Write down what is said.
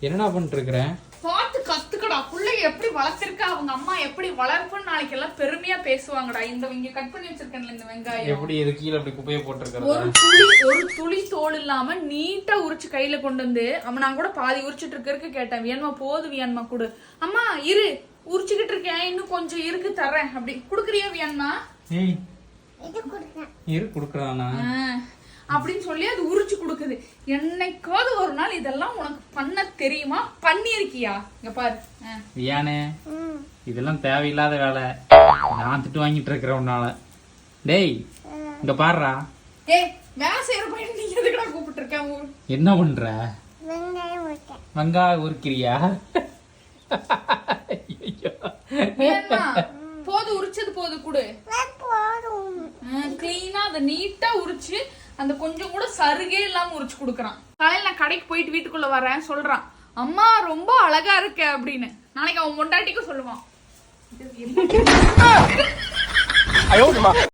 என்னடா பண்ணிட்டு இருக்கிற? பார்த்து கத்துக்கடா. புள்ளைய எப்படி வளர்த்திருக்க, அவங்க அம்மா எப்படி வளர்ப்புன்னு நாளைக்கு எல்லாம் பெருமையா பேசுவாங்கடா. இந்த இங்க கட் பண்ணி வச்சிருக்கேன்ல இந்த வெங்காயம், எப்படி இது கீழே அப்படி குப்பையை போட்டுருக்கறது? ஒரு துளி தோல் இல்லாம நீட்டா உரிச்சு கையில கொண்டு வந்து, அம்மா நான் கூட பாதி உரிச்சிட்டு இருக்க கேட்டேன். வியன்மா போது வியன்மா கொடு. அம்மா இரு உரிச்சுக்கிட்டு இருக்கேன், இன்னும் கொஞ்சம் இருக்கு தர்றேன். அப்படி குடுக்குறியா வியன்மா? ஏய் இரு குடுக்குறானா அப்படின்னு சொல்லி அது உரிச்சு கொடுக்குது. என்னைக்காவது ஒரு நாள் இதெல்லாம் உனக்கு பண்ண தெரியுமா? பண்ணிருக்கியா? இங்க பாரு. வியானே, இதெல்லாம் தேவையில்லாத வேலை. நான் திட்டு வாங்கிட்டு இருக்கிறேன் உன்னால. டேய் இங்க பாருடா. ஏய் வேலை செய்யற பையன் நீ எதுக்குடா கூப்பிட்டு இருக்க? என்ன பண்ற? வெங்காயம் உரிக்கிறியா? போது உரிச்சது போது குடு. கிளீனா அதை நீட்டா உரிச்சு அந்த கொஞ்சம் கூட சருகே இல்லாம உரிச்சு குடுக்கறான். காலையில நான் கடைக்கு போயிட்டு வீட்டுக்குள்ள வரேன் சொல்றான், அம்மா ரொம்ப அழகா இருக்க அப்படின்னு. நாளைக்கு அவன் பொண்டாட்டிக்கும் சொல்லுவான்.